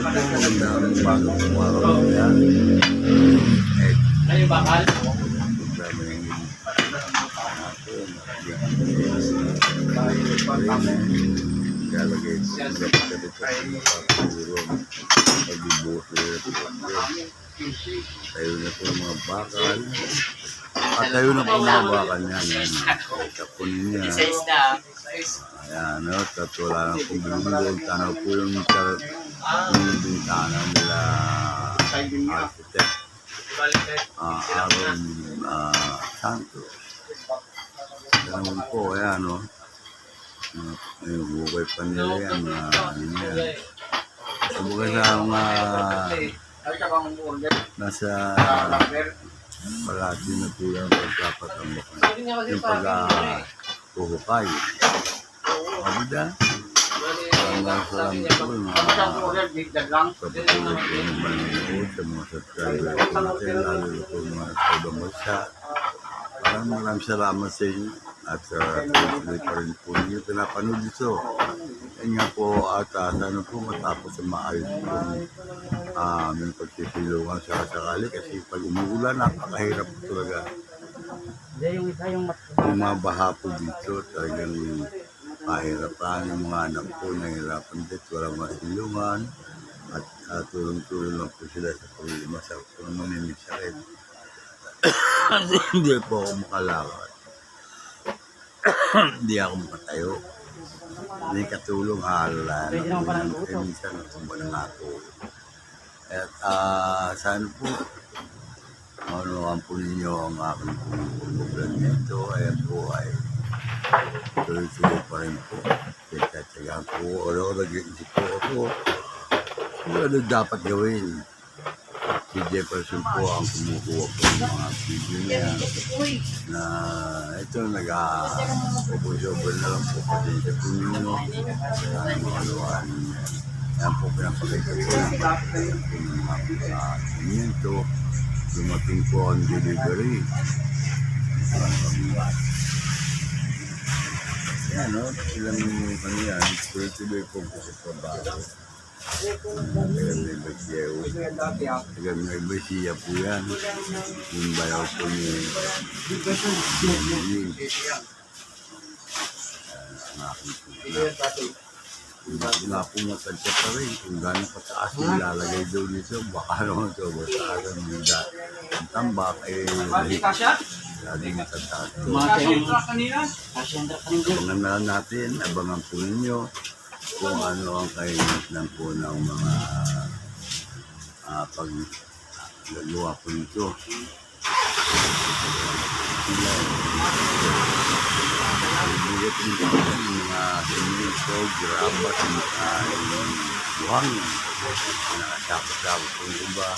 magandang bagong umaga yan. Ano bakal? Problema yung lalagay sa kapatid sa pagpapuro pagbibuhos tayo na po mga bakal at tayo na po mga bakal yan kapon niya ayan at wala na pong bilunggo tanaw po yung bintana nila architect Aaron Santos ganun po ayan o yung bukay pa nila yan kumbaga sa mga nasa palati na po yan pagkapatambakan yung pagkakuhukay kabida hanggang sa lang po yung mga kapatulad po yung manonood sa mga subscriber po natin lalo po yung mga ibang bansa maraming salamat sa inyo at tuloy pa rin po ninyo pinapanood ito. Yan nga po at sana po matapos sa maayos po aming pagsisilungan sa sakali kasi pag umuulan napakahirap po talaga. Yung mga baha po dito talagang mahirapan yung mga anak po nahirapan dito walang masilungan at tulong-tulong lang po sila sa problema sa maninimisakit. Hindi po ako makalakad. Hindi ako makatayo. Hindi katulong halala. Minsan natumba ng ako. At saan po, manuhan po ninyo ang aking pagpupulan nito. Ayan po ay tuloy-tuloy pa rin po. Tiyatsagaan po. Nag-iisip po ako. Ano dapat gawin? Si Jefferson po ang kumukuha po ng mga video niya na ito nag-over na lang po pasensya po ninyo ano-anuan yan po pinapakita po ng mga simento dumating po ang delivery yan o ilang kanyan tuloy-tuloy po po sa trabaho tagal may basiya po yan yung bayaw po niya hindi nga po matagsa pa rin kung gano'ng pataas yung lalagay daw nito baka naman ito mataasan yung tambak laging matataas abangan natin abangan po ninyo kung ano ang kainitnan po ng mga paggagawa po nito. Ibigat nito yung mga simento, grabat, buhangin. Nakasapot-sapot po yung iba.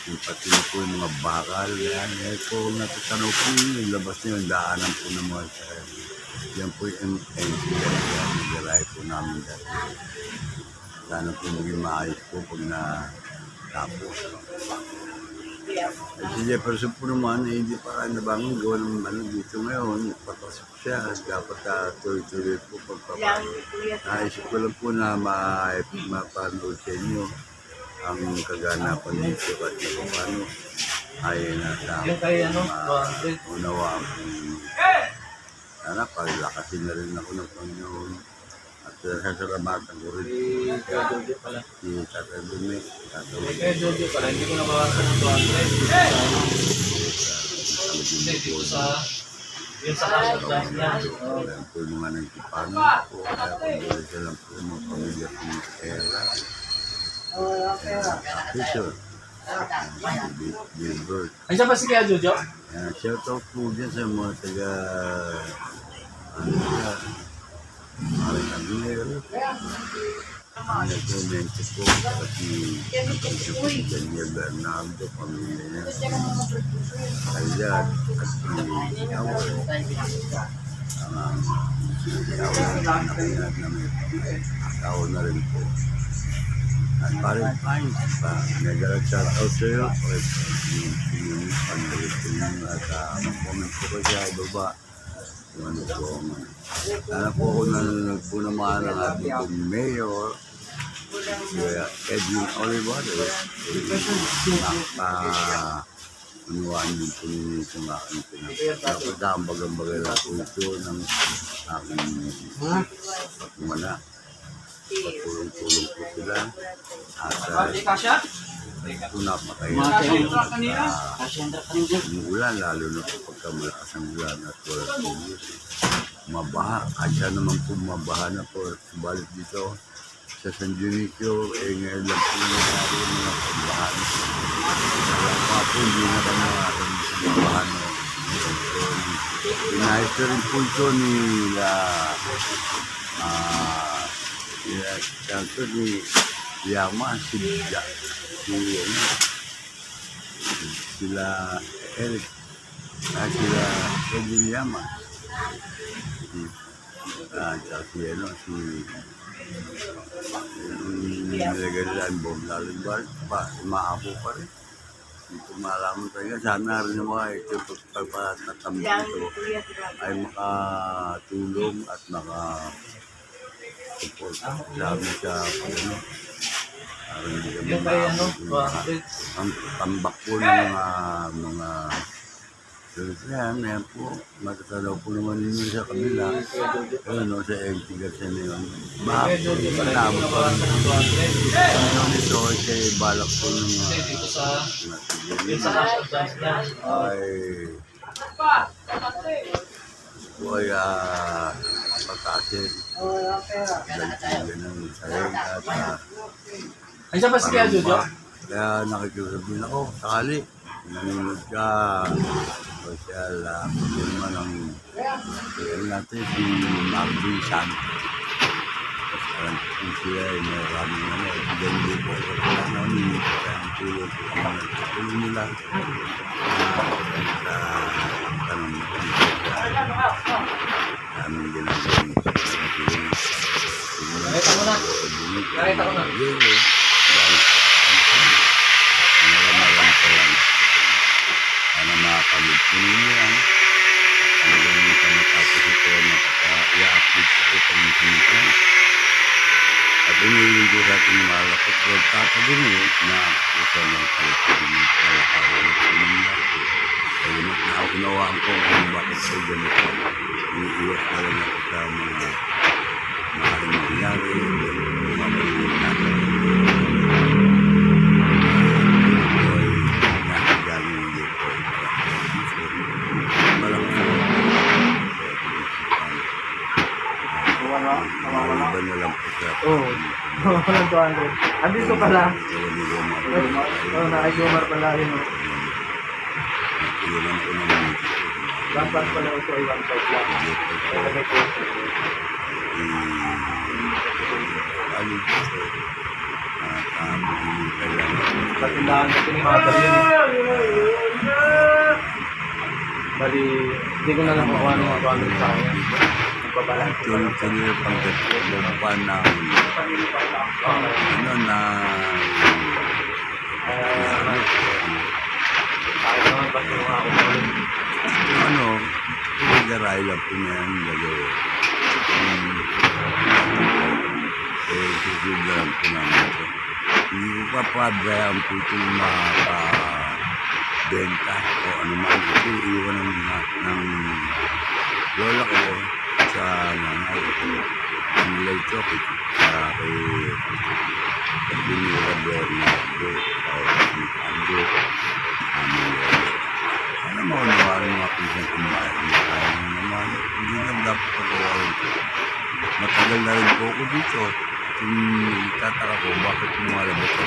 Yung pati po yung mga bakal. Yan po natatanaw po yung labas niyo, yung daanan po ng mga sarili. Yan po yung nag-aray po namin dati. Sana po maging maayos po pag natapos. Si Jefferson po naman hindi pa nabangon gawa ng ano dito ngayon. Papasok siya. Dapat tuloy-tuloy po pagpapaano. Naisip ko lang po na mapanood sa inyo ang kaganapan dito at paano ay nasa unawaan po. Sana paglakasin na rin ako ng Panginoon at sasalamatan ko rin si Tata Dume. Hindi ko nabawasan ng 200. Yung sa kasal niya. Alam po yung mga nagkipanan po. Kaya pagbulit sa lang po yung mga pamilya po ni Ella. Fisher. Gilbert. Andiyan ba si Kaya Jojo? Shout out po dyan sa mga taga Maring Aguilera. Ang nag-comment po kasi Daniel Bernardo, pamilya niya. Kayad at si Yawal. Ang Yawal na nakinag na may tao na rin po. At paring fine pa. Nag-shout out sa iyo. Yung pandalit ko yun at mag-comment po ko siya ibaba. kung ano po. Sana po ako nanonood po naman ng ating pong mayor, si Edwin Olivares. Unuan din po ninyo itong aking pinapagdambagang-bagay na po ito ng aking pagmana. Patulong-tulong po sila. At ito napakain. Yung ulan, lalo na po pagka malakas ang ulan at wala tubig. Mabaha. Kaya naman po mabaha na po. Subalit dito sa San Dionisio, ngayon lang po nangyari yung mga pagbahan. Kaya pa po, hindi na kami aking pagbahan. Pinahit ko rin po ito nila ni Yama, sila Eric, sila Edwin Yama. Nilagay nila ang bomb lalagbar pa, maapo pa rin. Hindi ko malaman talaga. Sana rin yung mga ito pagpatatambik ito ay makatulong at makasupport sa amin sa ano. Ang tambak po ng mga yan po, matatalaw po naman ninyo sa kabila. Ano, sa MT Garcia na yun. Bakit po, malabo pa rin. Ito ay balak po ng ay patasin. Ganyan ng sayang at Ay, siya ba si Kuya Jojo? kaya nakikiusap din ako, sakali. Nanonood ka, social, yun naman ang natin si Marvin Santos. Kung siya ay maraming ganyan po. Naninit ka ang tulong po ang tulong nila. Sa tanong aming ginagawa nito. Nakita mo na. Nakita ko na. Sana makapamit po ninyo yan. Hanggang sa matapos ito, i-update ko ito ng sinipin. At umiiling ko sa ating malapot. Huwag tatagin na puso ng kalapagin ng kalakarin ng pamilya ko. Kaya naunawaan ko kung bakit ko ganito. Iniiwas na rin ako sa mga maaaring mangyari. Mamalinig natin. Iba na lang po siya. Oo. Walang 200. Andito pala. Oo, naka-Jomar pala yun. Ilan po naman. Dapat pala ito ay 1.5 lang. Nalagay ko. Alin po siya. Katindahan kasi ni Mother yun. Bali, hindi ko na lang makuha ng 200 sa kanya. Nagbabalance ko. Tuloy pagkatulong ng ano na Kahit naman ba ito ako ulit. ano, pinagaray lang po na yan lagay. Susundan po namin ito. Hindi ko pa padrayan po itong makabenta o ano man. Ito iwan ng lola ko sa nanay ko. Ang nilay ito sa kay Binira Bernardo o Ando aming lola. Ano mo naman ang mga pisang kumain kaya naman hindi lang dapat pagawain ko. Matagal na rin po ako dito. Kung itataka ko bakit lumalabas ako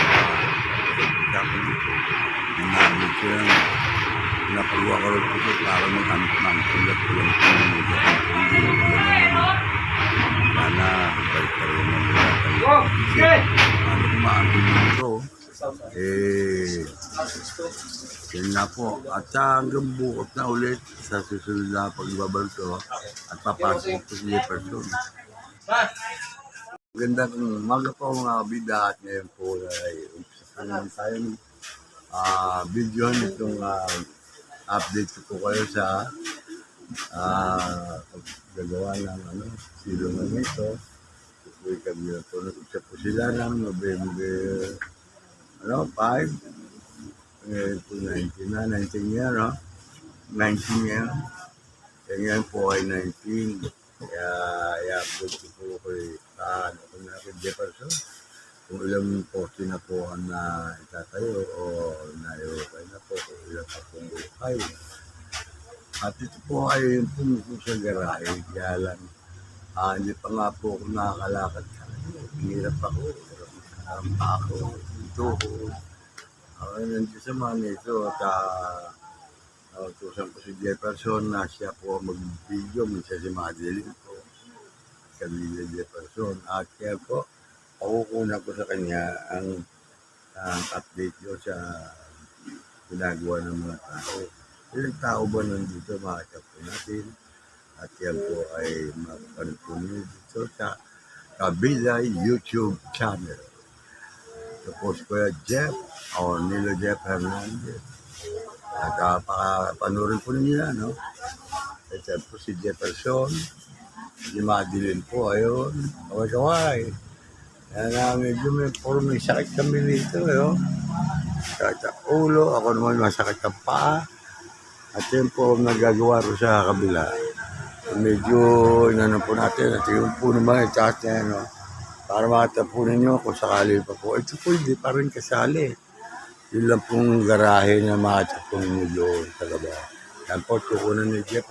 sa ako dito. Nangamit ko lang napagawa ko rin po para maghanap ng sulat ko lang po hindi ko naman sana balik ka rin ng mga ano kumaagin dito yun na po at hanggang bukot na ulit sa susunod na pagbabalik ko at papasok ko sa person. Magandang umaga po mga bida at ngayon po ay umpisa naman tayo ng video nitong update ko po kayo sa gagawa ng silungan nito. Uy, kami na po, isa po sila ng November, 5, ngayon po 19 na, 19 year, 19 year. Kaya ngayon po ay 19. Kaya, i-upload ko po kay, kay Jefferson. Kung ilang poste na po ang na itatayo o na-okay na po, kung ilang pa pong ukay. At ito po ay yung pumusok sa garahe, kaya lang, hindi pa nga po ako nakakalakad. Hirap ako, hirap ako, ito ko. Nandiyo sa mga nito at tusan ko si Jefferson na siya po mag-video, minsan si Madeline po, Camila Jefferson. At kaya po, pakukunan ko sa kanya ang update ko sa ginagawa ng mga tao. Ilang tao ba nandito, makakap po natin. At yan po ay mapanood po niyo dito sa Kabila YouTube channel. Tapos ko Jeff o Nilo Jeff Hernandez. At panoorin po niya, no? At yan po si Jefferson, si Madeline po, ayun, kaway-kaway. Kaya medyo may sakit kami dito, sakit ang ulo, ako naman masakit ang paa. At yan po nagagawa ko sa kabila. Medyo inano po natin, at yung po naman itaas niya, para makatapunin nyo kung sakali pa po. Ito po hindi pa rin kasali. Yun lang pong garahe na makatapunin nyo doon sa gaba. Yan po, tukunan ni Jeff.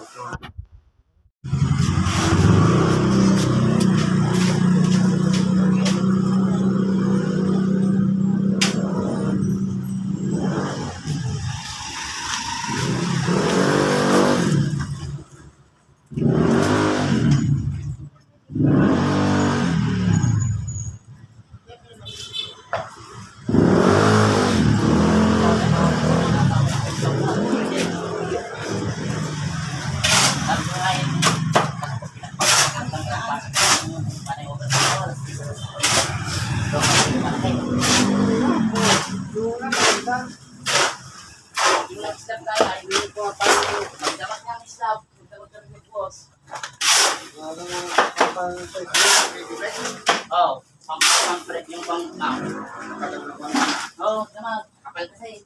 Oh, pang-break yung pang-out. Oo, naman. Kapal kasi.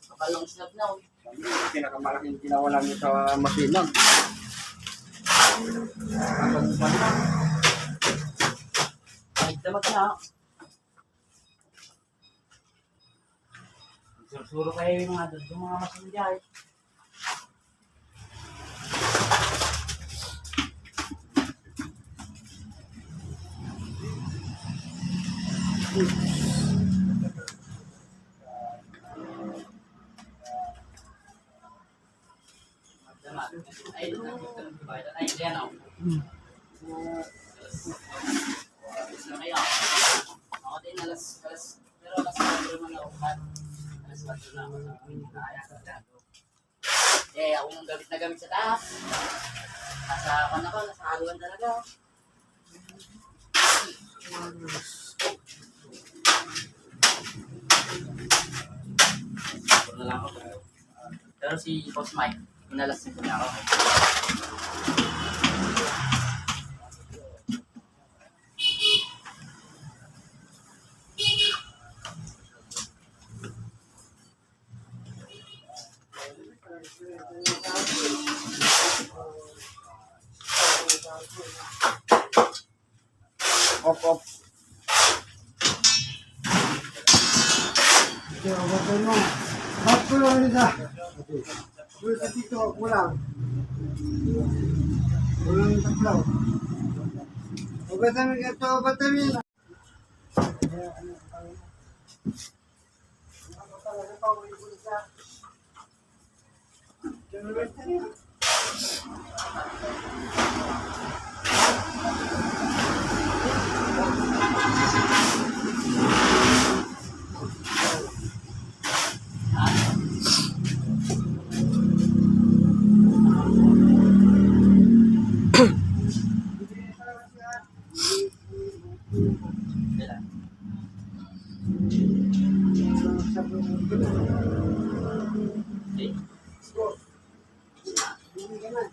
Kapal ng slab na. Pinakamalaking ginawa namin sa masinan. Kahit damat na. Suro kayo yung mga doon, yung mga masindihay. Ay, yan o. Ako din, pero alas 4 naman ako. Alas 4 na ako sa kaya sa dado. Eh, ako nang gamit na gamit sa taas. Nasa ako na ko, nasa haluan talaga. Na lang ako. Pero si Boss Mike, inalas nito niya ako. Off. Ba't ko lang isa? Uy, sa dito, kulang. Kulang taplaw. Ubatan ito, ubatan nila. Okay.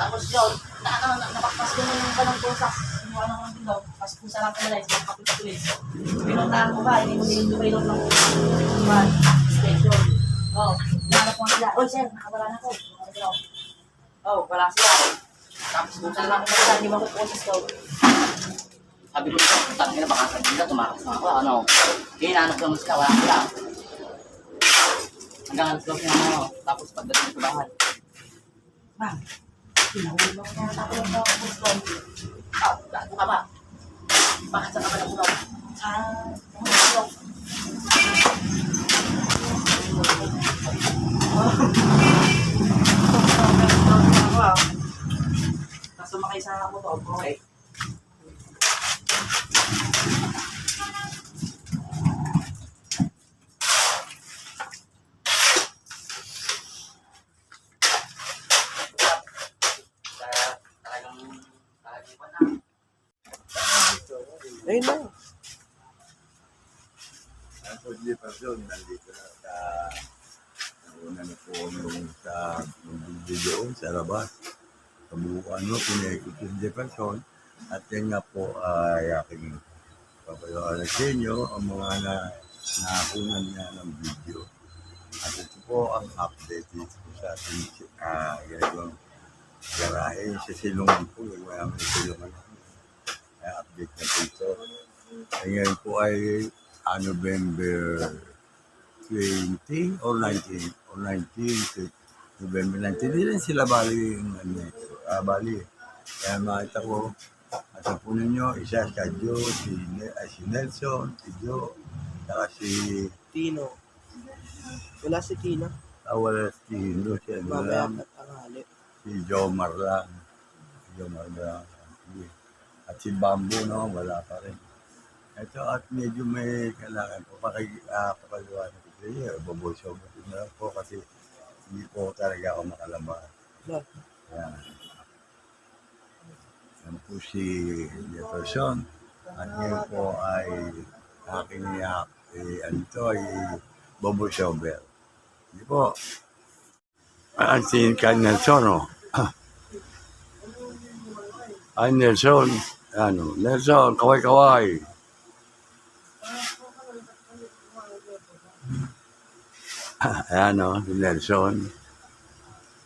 Tapos yun, napakpas ko yung palang pusas. Yung ano ng pindaw, pas pusa lang pala, yung kapitulis. Pinuntahan ko ba, hindi ko sinintubay ng station. Oh, nahanap ko sila. Oy, sir, nakawala na ko. Oh, wala sila. Tapos pusa lang ko sila, hindi mo ko pusas ko. Sabi ko, tabi na baka sabi nila, tumakas na ako, ano. Hinahanap ko lang sila, wala sila. Hanggang alas 12 na ano, tapos pagdating ko bahay. Ma'am, pinahuli mo na tapos ng puso. Ah, gato ka ba? Bakit saan ka ba nabulaw? Sa puso. Sumakay sa motor, okay. Ayun na. Ang pagdipasyon, nandito na sa una na po yung sa video sa labas. Kabuuan mo, pinakikot yung depresyon. At yan nga po ay aking papalawalan sa inyo ang mga nakakunan niya ng video. At ito po ang update dito sa ating ginagawang garahe. Sa silungan po, yung silungan po. Update na po ito. Ngayon po ay November 20 or 19 November 19. Hindi rin sila bali yung bali. Kaya makita ko at po ninyo, isa si Joe, si Nelson, si Joe, saka si Tino. Wala si Tina. wala si Tino, si ano Mamaya lang, at tanghali. si Jomar lang. At si Bambo, no, wala pa rin. Ito at medyo may kailangan po papagawa na ko siya. Babuso ko na lang po kasi hindi po talaga ako makalabas. Yan. Yan po si Jefferson. At ngayon po ay aking ano ito ay Bobo Shovel. Hindi po. Ang sin ka Nelson, no? Ay, Nelson. Ano? Nelson, kaway-kaway. Ayan, no? Si Nelson.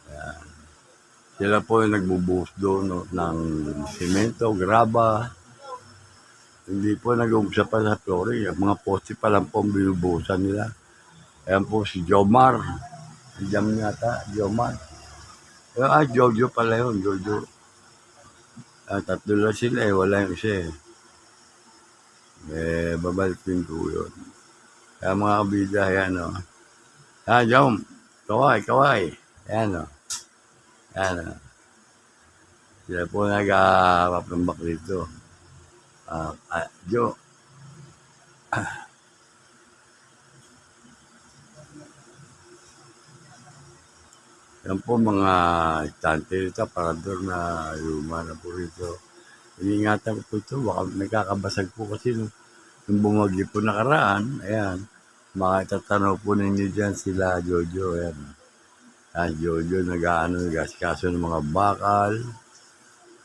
Ayan. Sila po yung nagbubuhos doon, no, ng simento, graba. Hindi po nag-umpisa pa sa flooring. Mga poste pa lang po ang binubuhusan nila. Ayan po si Jomar. Diyan yata, Jomar. Jojo pala yun, Jojo. Tatlo lang sila wala yung isa babalikin ko yun. Kaya mga kabida, yan o. Jom, kaway. Yan o. Yan o. Sila po nag-papambak dito. Jo. Yan po mga istante rito, parador na luma na po rito. Iningatan ko po ito, baka nagkakabasag po kasi nung bumagyo po nakaraan, ayan, makatatanaw po ninyo dyan sila Jojo, ayan. Jojo nag-asikaso ng mga bakal,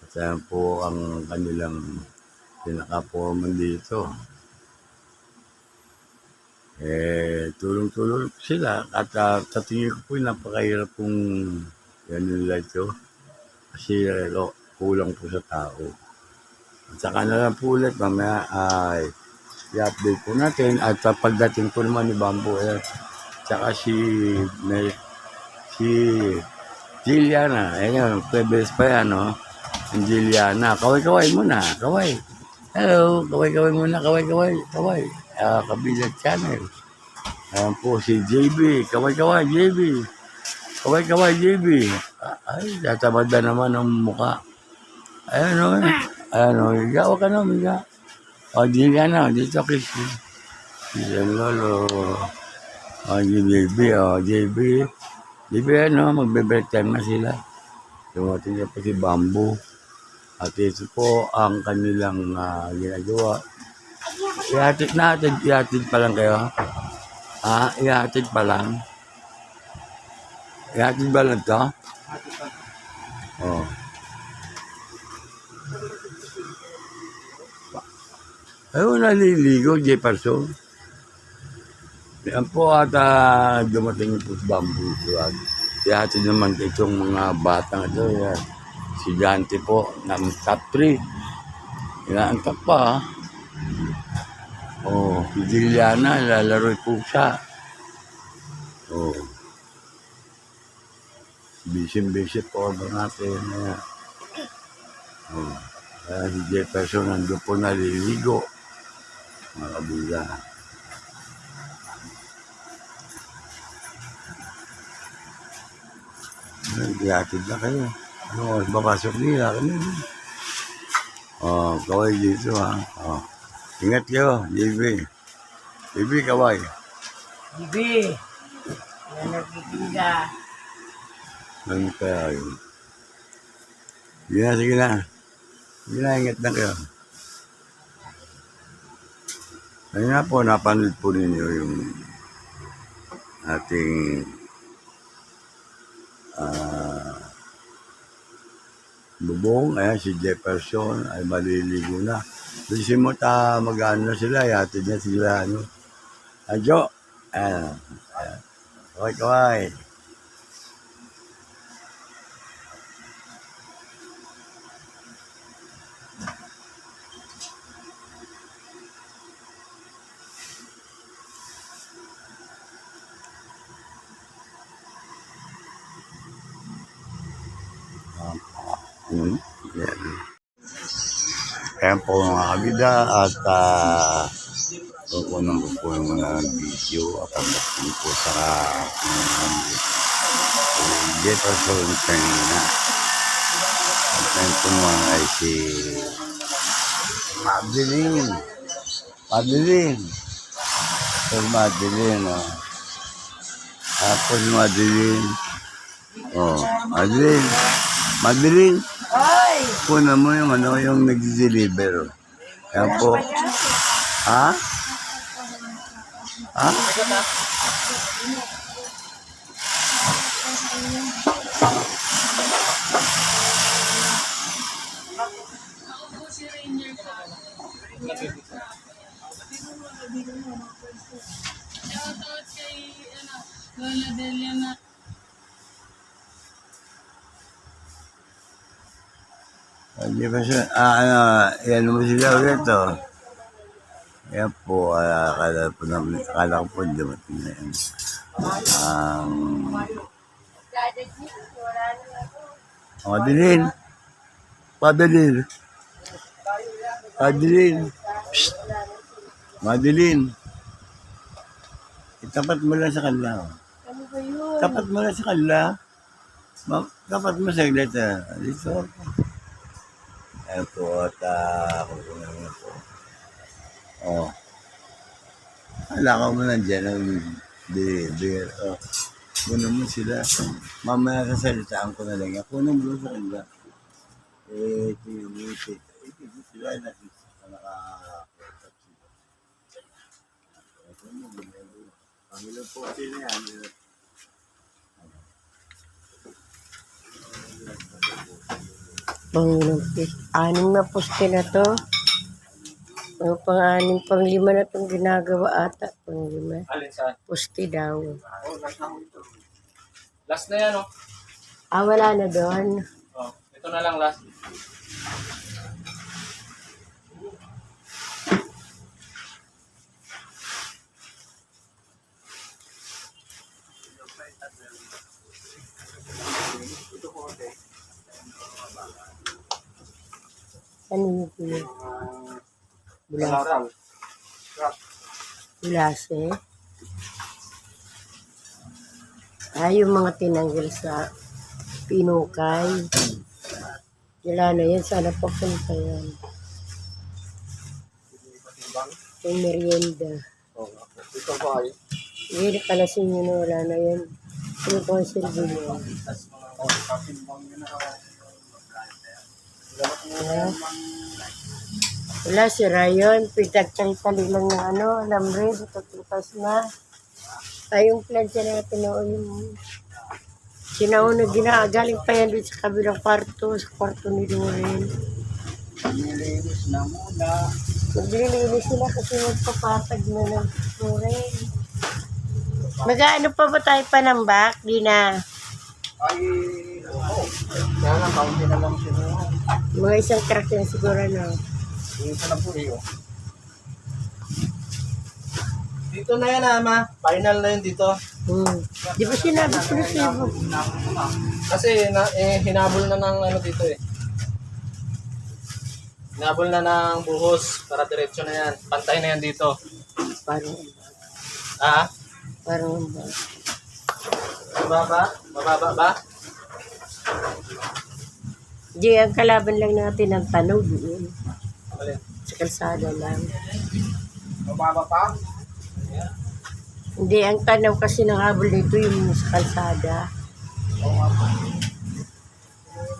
at ayan po ang kanilang pinaka-foreman dito. Tulong-tulong sila at sa tingin ko po napakahirap kung yan nila ito kasi kulang po sa tao. At saka na lang po ulit mamaya ay i-update po natin at pagdating po naman ni Bamboo tsaka si Jiliana, ayun, pwebes pa yan, no? Ang Jiliana, kaway-kaway muna, kaway. Hello, kaway-kaway muna, kaway-kaway, kaway. Kabilat channel. Ayan po si JB, kaway-kaway, JB. Kaway-kaway, JB. Ay, tatamad na naman ang mukha. Ayan, no? Ayan, no? Higa, huwag ka na, higa. O, Jiliana, dito, Christy. Yan, lolo. O, JB, JB. JB, ano, magbe-break time na sila. Dumating na po si Bamboo. At ito po ang kanilang ginagawa. Ihatid pa lang kayo. Ihatid pa lang. Ihatid ba lang to? Oh. Ayun, naliligo, Jefferson. Yan po at dumating po si Bamboo. Ihatid naman itong mga batang ito. Si Dante po ng top 3. Inaantak pa. Si Jiliana, lalaro po siya. Busy po ba natin. Si Jefferson nandun po naliligo. Mga kabila. Ihatid na kayo. Papasok nila kami. Kaway dito ha. Ingat kayo, JB. JB, kaway. JB, yan nagkikita. Ano kaya yun? Sige na. Ingat na kayo. Ayun nga po, napanood po ninyo yung ating bubong. Ayan, si Jefferson ay maliligo na. Kasi mo mag-ano na sila, yatid na sila, Adyo! Ayan. Kaway-kaway. Yan. Ayan po mga kabida at kukunan ko po yung mga video at pagdating po sa Jefferson kanina. At ngayon po naman ay si Madeline. Sir Madeline, Tapos Madeline. Madeline. Oy! Kuna mo yung nag-deliver. Yan po. Ha? Shoutout kay Lola Delia na Hindi pa siya. Yan mo sila ulit, Yan po, akala ko po dumating na yan. Psst. Madeline. Itapat mo lang sa kanila. Ano ba yun? Tapat mo lang sa kanila. Tapat mo sa saglit, Dito. Ayan po, at kukunan mo po. Alakaw mo lang dyan ang deliver. Kunan mo sila. Mamaya sasalitaan ko na lang. Kunan mo sa kanila. Sila na naka-protect sila. Panginoon po sila yan. Anim na poste na to. Ang pang-anim, pang-lima na itong ginagawa ata. Pang-lima. Alin saan? Pusti daw. Last na yan, oh. Ah, wala na doon. Oh, ito na lang last. Ano yung pili? Bulasang. Bulase. Ah, yung mga tinanggal sa pinukay. Wala na yan. Sana papunta yan. Yung merienda. Ito pa ay. Hindi kalasin yun. Wala na yan. Ano po ang silbi niya? Ah. Wala, si Rayon. Pitag-tali lang na ano. Alambre, tututas na. Ay, yung plancha natin na yung sinauna ginagaling pa yan dito sa kabilang kwarto, sa kwarto ni Loren. Nilinis na muna. Naglilinis sila kasi magpapatag na ng Loren. Mag-ano pa ba tayo panambak? Di na. Ay, oo. Kaya lang, kaunti na lang siya. Mga isang truck yan siguro na. Dito na po iyo. Dito na yan, ama. Final na yun dito. Di ba sinabi ko na siya? Kasi hinabol na ng ano dito eh. Hinabol na ng buhos para diretso na yan. Pantay na yan dito. Parang, Ah? parang ba? Mababa? Mababa ba? Di, ang kalaban lang natin ang tanaw doon. Alin? Sa kalsada lang. Mababa pa? Hindi, ang tanaw kasi ng habol dito yung sa kalsada. Oo nga po.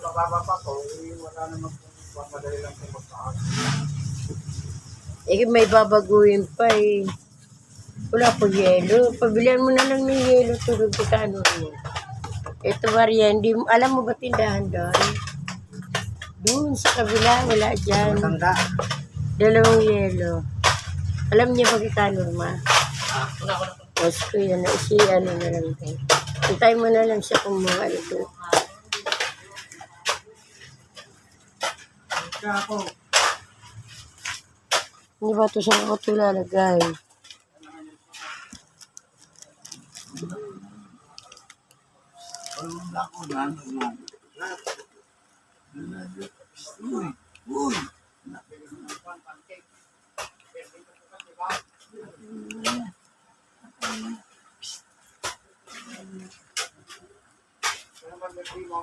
Mababa pa po. Wala naman po. Madali lang po magkaan. Eh, may babaguhin pa eh. Wala po yelo. Pabilihan mo na lang ng yelo. Tulog ka ano mo. Ito Maria, hindi mo, alam mo ba tindahan doon? Doon sa kabila, wala dyan. Tanda. Dalawang yelo. Alam niya ba kita, Norma? Una ko na. Mas ko yan, si ano na lang tayo. Hintay mo na lang siya kung mga ano to. Hindi ba ito sa mga ito lalagay? Wala ko na. Uy! Uy! Ano ba